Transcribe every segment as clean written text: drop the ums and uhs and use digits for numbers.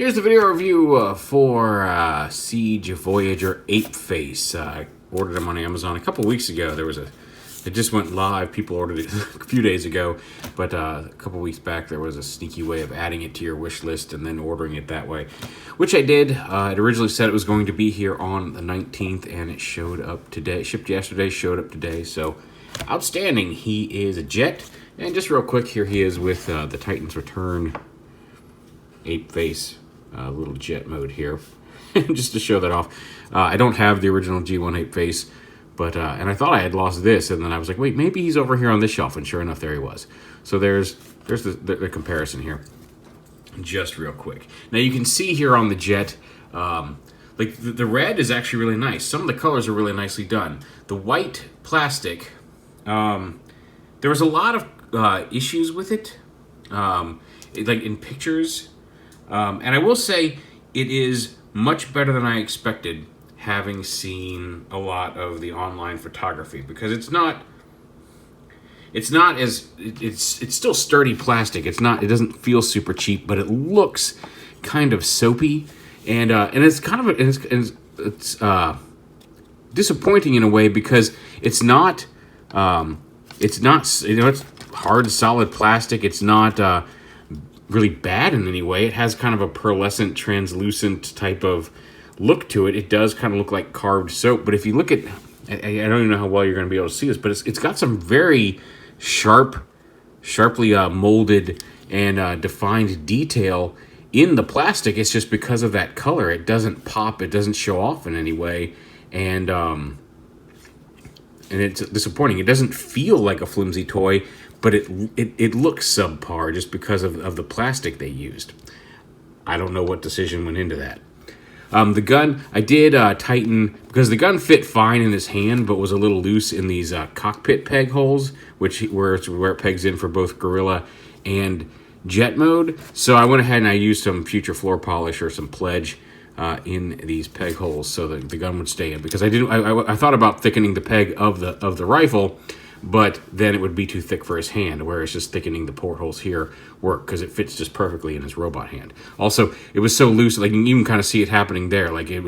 Here's the video review for Siege Voyager APEFACE. Ordered them on Amazon a couple weeks ago. It just went live. People ordered it a few days ago, but a couple weeks back there was a sneaky way of adding it to your wish list and then ordering it that way, which I did. It originally said it was going to be here on the 19th, and it showed up today. Shipped yesterday, showed up today. So outstanding. He is a jet, and just real quick, here he is with the Titan's Return APEFACE. Little jet mode here, just to show that off. I don't have the original G1 APEFACE, but and I thought I had lost this, and then I was like, wait, maybe he's over here on this shelf, and sure enough, there he was. So there's the comparison here, just real quick. Now you can see here on the jet, like the red is actually really nice. Some of the colors are really nicely done. The white plastic, there was a lot of issues with it, like in pictures. And I will say it is much better than I expected, having seen a lot of the online photography, because it's still sturdy plastic. It doesn't feel super cheap, but it looks kind of soapy, and it's kind of it's disappointing in a way, because it's not it's hard solid plastic. It's not really bad in any way. It has kind of a pearlescent, translucent type of look to it. It does kind of look like carved soap, but if you look at, I don't even know how well you're going to be able to see this, but it's got some very sharply molded and defined detail in the plastic. It's just because of that color. It doesn't pop. It doesn't show off in any way, and it's disappointing. It doesn't feel like a flimsy toy, but it looks subpar just because of the plastic they used. I don't know what decision went into that. The gun, I did tighten, because the gun fit fine in his hand, but was a little loose in these cockpit peg holes, where it pegs in for both Gorilla and jet mode. So I went ahead and I used some future floor polish or some pledge in these peg holes so that the gun would stay in, because I thought about thickening the peg of the rifle, but then it would be too thick for his hand, whereas just thickening the portholes here work, because it fits just perfectly in his robot hand. Also, it was so loose, like you can even kind of see it happening there. Like you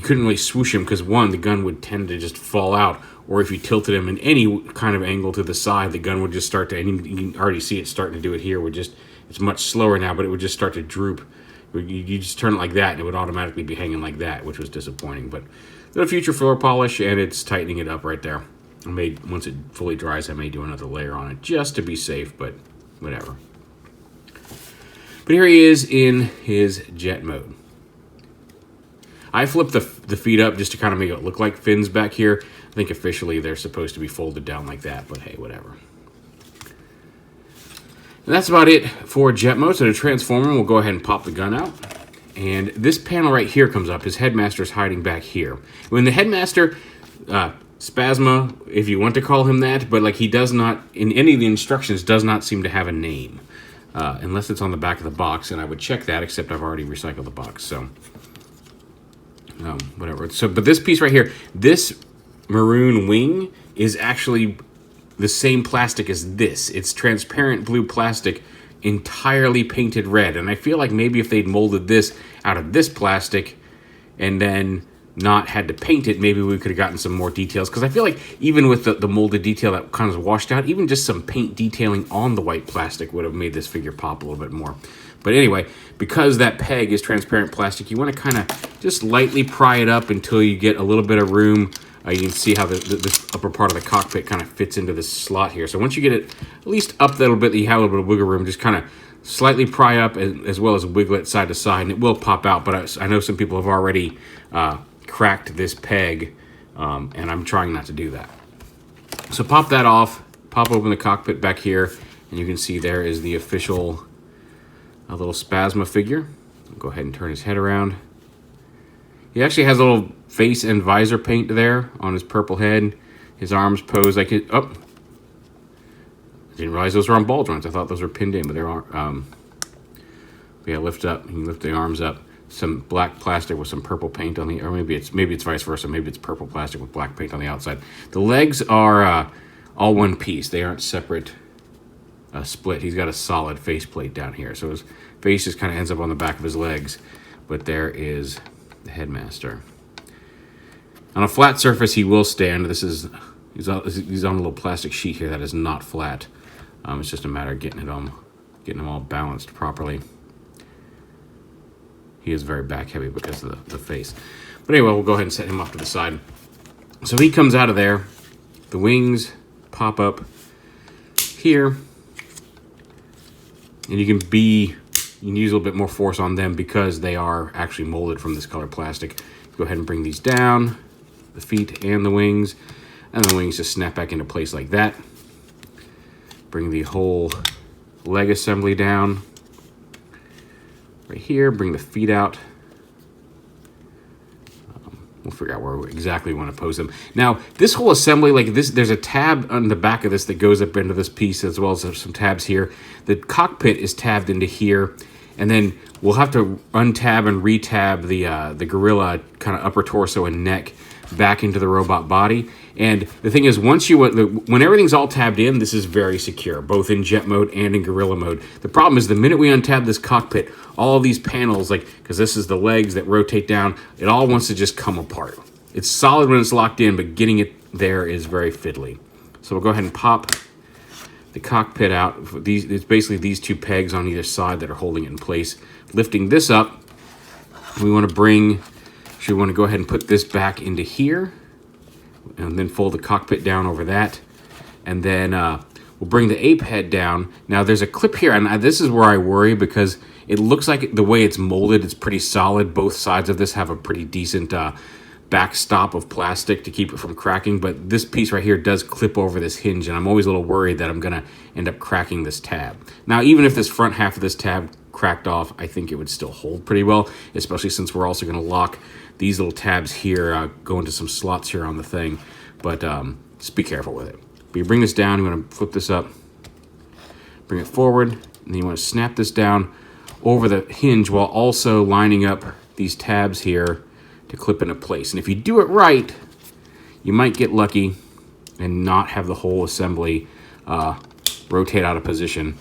couldn't really swoosh him, because one, the gun would tend to just fall out, or if you tilted him in any kind of angle to the side, the gun would just start to, and you can already see it starting to do it here. It's much slower now, but it would just start to droop. You just turn it like that, and it would automatically be hanging like that, which was disappointing. But the future floor polish, and it's tightening it up right there. Once it fully dries, I may do another layer on it just to be safe, but whatever. But here he is in his jet mode. I flipped the feet up just to kind of make it look like fins back here. I think officially they're supposed to be folded down like that, but hey, whatever. And that's about it for jet mode. So to transform him, we'll go ahead and pop the gun out. And this panel right here comes up. His headmaster's hiding back here. When the headmaster... Spasma, if you want to call him that, but like he does not, in any of the instructions, does not seem to have a name, unless it's on the back of the box, and I would check that, except I've already recycled the box, so whatever. So, but this piece right here, this maroon wing is actually the same plastic as this. It's transparent blue plastic, entirely painted red, and I feel like maybe if they'd molded this out of this plastic, and then not had to paint it, maybe we could have gotten some more details, because I feel like even with the molded detail that kind of washed out, even just some paint detailing on the white plastic would have made this figure pop a little bit more. But anyway, because that peg is transparent plastic, you want to kind of just lightly pry it up until you get a little bit of room. You can see how this upper part of the cockpit kind of fits into this slot here. So once you get it at least up that little bit, that you have a little bit of wiggle room, just kind of slightly pry up, as well as wiggle it side to side, and it will pop out. But I know some people have already cracked this peg, and I'm trying not to do that. So pop that off, pop open the cockpit back here, and you can see there is the official little Spasma figure. I'll go ahead and turn his head around. He actually has a little face and visor paint there on his purple head. His arms pose like it. Oh, I didn't realize those were on ball joints. I thought those were pinned in, but they aren't. Yeah, lift up. You can lift the arms up. Some black plastic with some purple paint on the, or maybe it's vice versa. Maybe it's purple plastic with black paint on the outside. The legs are all one piece. They aren't separate split. He's got a solid faceplate down here, so his face just kind of ends up on the back of his legs. But there is the headmaster. On a flat surface, he will stand. He's on a little plastic sheet here that is not flat. It's just a matter of getting him all balanced properly. He is very back heavy because of the face. But anyway, we'll go ahead and set him off to the side. So he comes out of there. The wings pop up here. And you can use a little bit more force on them because they are actually molded from this color plastic. Go ahead and bring these down, the feet and the wings. And the wings just snap back into place like that. Bring the whole leg assembly down. Right here, bring the feet out. We'll figure out where exactly we want to pose them. Now, this whole assembly, like this, there's a tab on the back of this that goes up into this piece, as well as some tabs here. The cockpit is tabbed into here, and then we'll have to untab and retab the gorilla kind of upper torso and neck back into the robot body. And the thing is, when everything's all tabbed in, this is very secure, both in jet mode and in gorilla mode. The problem is the minute we untab this cockpit, all these panels, because this is the legs that rotate down, it all wants to just come apart. It's solid when it's locked in, but getting it there is very fiddly. So we'll go ahead and pop the cockpit out. It's basically these two pegs on either side that are holding it in place. Lifting this up, we want to go ahead and put this back into here, and then fold the cockpit down over that, and then we'll bring the ape head down. Now there's a clip here, and this is where I worry because it looks like the way it's molded, it's pretty solid. Both sides of this have a pretty decent backstop of plastic to keep it from cracking, but this piece right here does clip over this hinge, and I'm always a little worried that I'm gonna end up cracking this tab. Now, even if this front half of this tab cracked off, I think it would still hold pretty well, especially since we're also gonna lock these little tabs here, go into some slots here on the thing, but just be careful with it. But you bring this down, you want to flip this up, bring it forward, and then you want to snap this down over the hinge while also lining up these tabs here to clip into place. And if you do it right, you might get lucky and not have the whole assembly rotate out of position.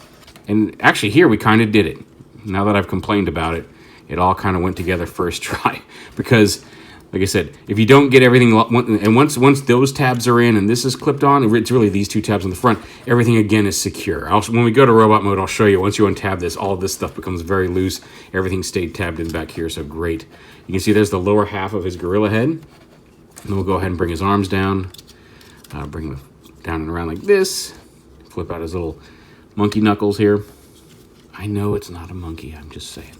And actually here we kind of did it. Now that I've complained about it, it all kind of went together first try, because like I said, if you don't get everything, and once those tabs are in and this is clipped on, it's really these two tabs on the front, everything again is secure. When we go to robot mode, I'll show you, once you untab this, all of this stuff becomes very loose. Everything stayed tabbed in back here, so great. You can see there's the lower half of his gorilla head. And then we'll go ahead and bring his arms down, bring them down and around like this, flip out his little monkey knuckles here. I know it's not a monkey, I'm just saying.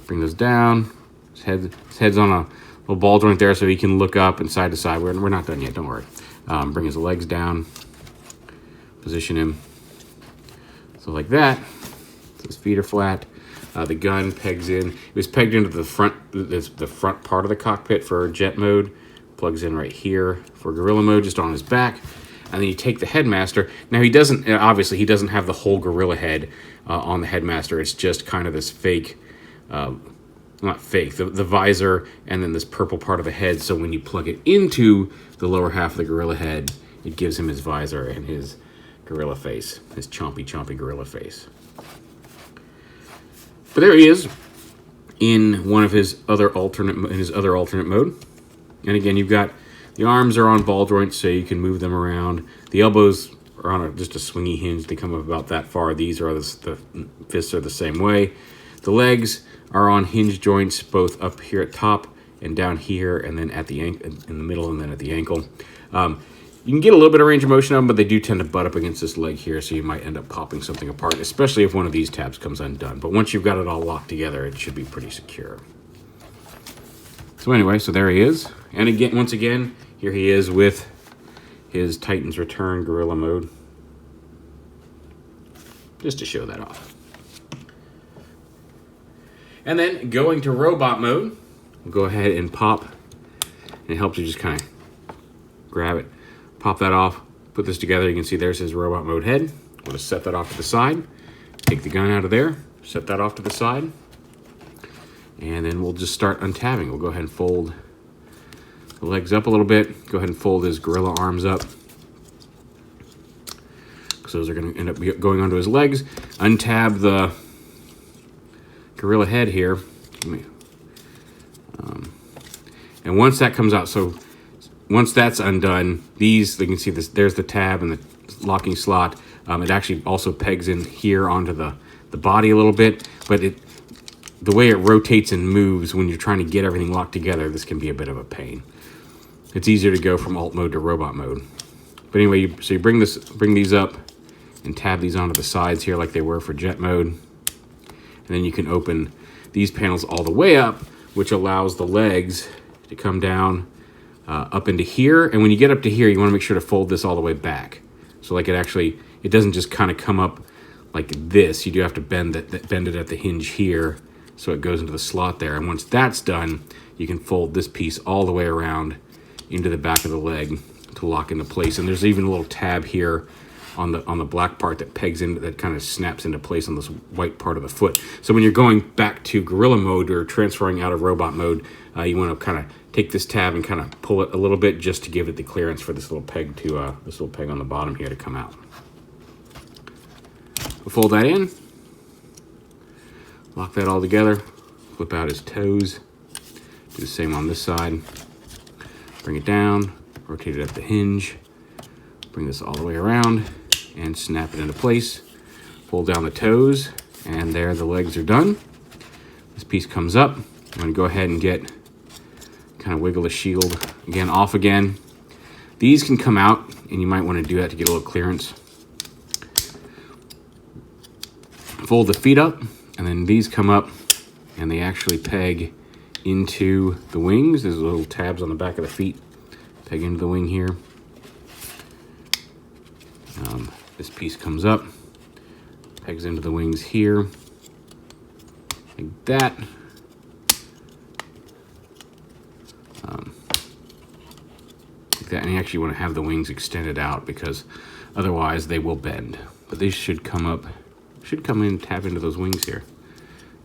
Bring those down. His head's on a little ball joint there so he can look up and side to side. We're not done yet, don't worry. Bring his legs down. Position him. So like that. So his feet are flat. The gun pegs in. It was pegged into the front part of the cockpit for jet mode. Plugs in right here for gorilla mode, just on his back. And then you take the headmaster. Now he doesn't have the whole gorilla head on the headmaster. It's just kind of this fake, not fake, the visor and then this purple part of the head. So when you plug it into the lower half of the gorilla head, it gives him his visor and his gorilla face, his chompy gorilla face. But there he is in one of his other alternate mode. And again, you've got the arms are on ball joints, so you can move them around. The elbows are on just a swingy hinge. They come up about that far. These are the fists are the same way. The legs are on hinge joints, both up here at top and down here, and then at the in the middle, and then at the ankle. You can get a little bit of range of motion on them, but they do tend to butt up against this leg here, so you might end up popping something apart, especially if one of these tabs comes undone. But once you've got it all locked together, it should be pretty secure. So anyway, so there he is. And again, once again, here he is with his Titan's Return gorilla mode. Just to show that off. And then going to robot mode, we'll go ahead and pop. And it helps you just kind of grab it, pop that off, put this together. You can see there's his robot mode head. We'll just set that off to the side. Take the gun out of there, set that off to the side. And then we'll just start untabbing. We'll go ahead and fold the legs up a little bit. Go ahead and fold his gorilla arms up. because those are going to end up going onto his legs. Untab the gorilla head here. And once that comes out, so once that's undone, you can see this, there's the tab and the locking slot. It actually also pegs in here onto the body a little bit, but the way it rotates and moves when you're trying to get everything locked together, this can be a bit of a pain. It's easier to go from alt mode to robot mode. But anyway, so you bring these up and tab these onto the sides here like they were for jet mode. And then you can open these panels all the way up, which allows the legs to come down up into here. And when you get up to here, you want to make sure to fold this all the way back. So like it doesn't just kind of come up like this. You do have to bend it at the hinge here so it goes into the slot there. And once that's done, you can fold this piece all the way around into the back of the leg to lock into place. And there's even a little tab here on the black part that pegs in, that kind of snaps into place on this white part of the foot. So when you're going back to gorilla mode or transferring out of robot mode, you want to kind of take this tab and kind of pull it a little bit just to give it the clearance for this little peg on the bottom here to come out. We'll fold that in, lock that all together, flip out his toes, do the same on this side, bring it down, rotate it at the hinge, bring this all the way around, and snap it into place. Pull down the toes, and there the legs are done. This piece comes up. I'm going to go ahead and kind of wiggle the shield again off again. These can come out, and you might want to do that to get a little clearance. Fold the feet up, and then these come up, and they actually peg into the wings. There's little tabs on the back of the feet, peg into the wing here. This piece comes up, pegs into the wings here, like that. Like that, and you actually want to have the wings extended out because otherwise they will bend. But these should come in and tap into those wings here.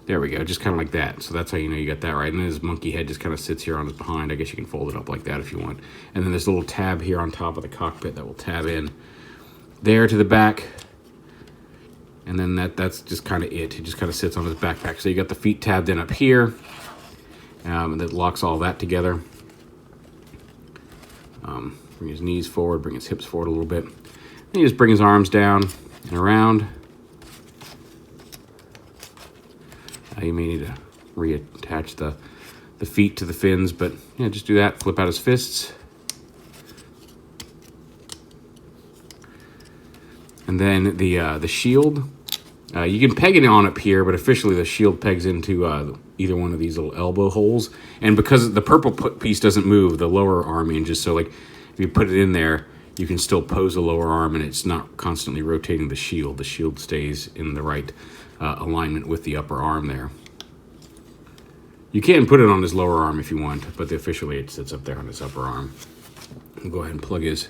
There we go, just kind of like that. So that's how you know you got that right. And then his monkey head just kind of sits here on his behind. I guess you can fold it up like that if you want. And then there's a little tab here on top of the cockpit that will tab in there to the back. And then that's just kind of it. It just kind of sits on his backpack. So you got the feet tabbed in up here. And that locks all that together. Bring his knees forward, bring his hips forward a little bit. Then you just bring his arms down and around. You may need to reattach the feet to the fins, but yeah, just do that. Flip out his fists. And then the shield, you can peg it on up here, but officially the shield pegs into either one of these little elbow holes. And because the purple piece doesn't move, the lower arm hinges, so like if you put it in there, you can still pose the lower arm and it's not constantly rotating the shield. The shield stays in the right alignment with the upper arm there. You can put it on his lower arm if you want, but officially it sits up there on his upper arm. We'll go ahead and plug his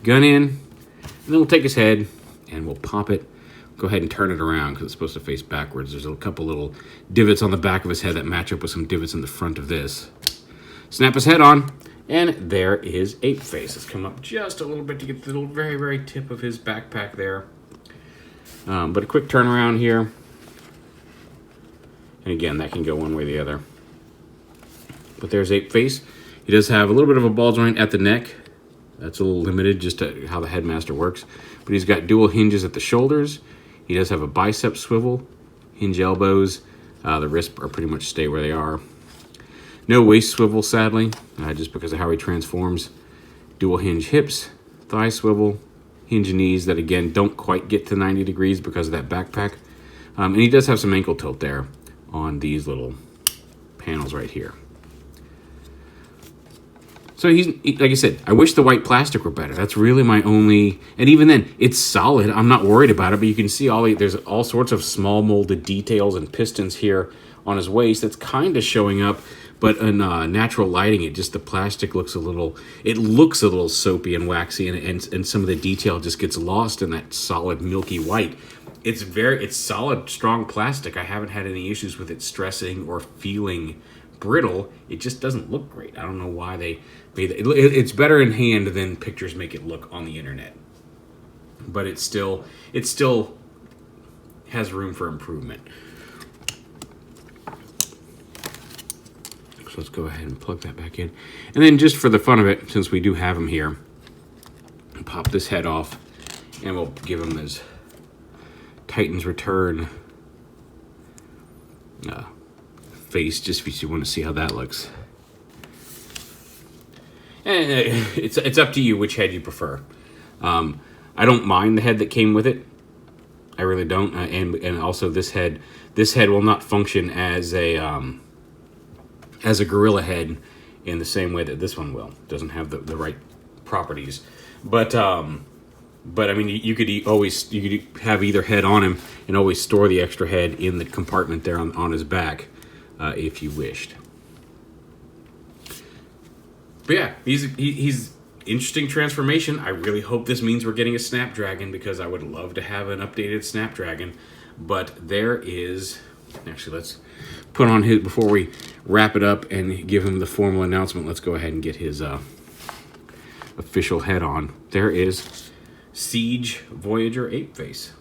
gun in, and then we'll take his head and we'll pop it. Go ahead and turn it around because it's supposed to face backwards. There's a couple little divots on the back of his head that match up with some divots in the front of this. Snap his head on, and there is APEFACE. Let's come up just a little bit to get the little very, very tip of his backpack there. But a quick turnaround here. And again, that can go one way or the other. But there's APEFACE. He does have a little bit of a ball joint at the neck. That's a little limited just to how the headmaster works. But he's got dual hinges at the shoulders. He does have a bicep swivel, hinge elbows. The wrists are pretty much stay where they are. No waist swivel, sadly, just because of how he transforms. Dual hinge hips, thigh swivel, hinge knees that, again, don't quite get to 90 degrees because of that backpack. And he does have some ankle tilt there on these little panels right here. So he's, like I said, I wish the white plastic were better. That's really my only, and even then, it's solid. I'm not worried about it, but you can see there's all sorts of small molded details and pistons here on his waist that's kind of showing up, but in natural lighting, the plastic looks a little soapy and waxy, and some of the detail just gets lost in that solid milky white. It's solid, strong plastic. I haven't had any issues with it stressing or feeling brittle. It just doesn't look great. I don't know why they made it. It's better in hand than pictures make it look on the internet. but it still has room for improvement. So let's go ahead and plug that back in. And then just for the fun of it, since we do have him here, pop this head off and we'll give him his Titan's Return face, just if you want to see how that looks. And it's up to you which head you prefer. I don't mind the head that came with it. I really don't. And also this head will not function as a gorilla head in the same way that this one will. It doesn't have the right properties. But I mean, you could have either head on him and always store the extra head in the compartment there on his back, if you wished. But yeah, he's interesting transformation. I really hope this means we're getting a Snapdragon, because I would love to have an updated Snapdragon. But there is... Actually, let's put on his... Before we wrap it up and give him the formal announcement, let's go ahead and get his official head on. There is Siege Voyager APEFACE.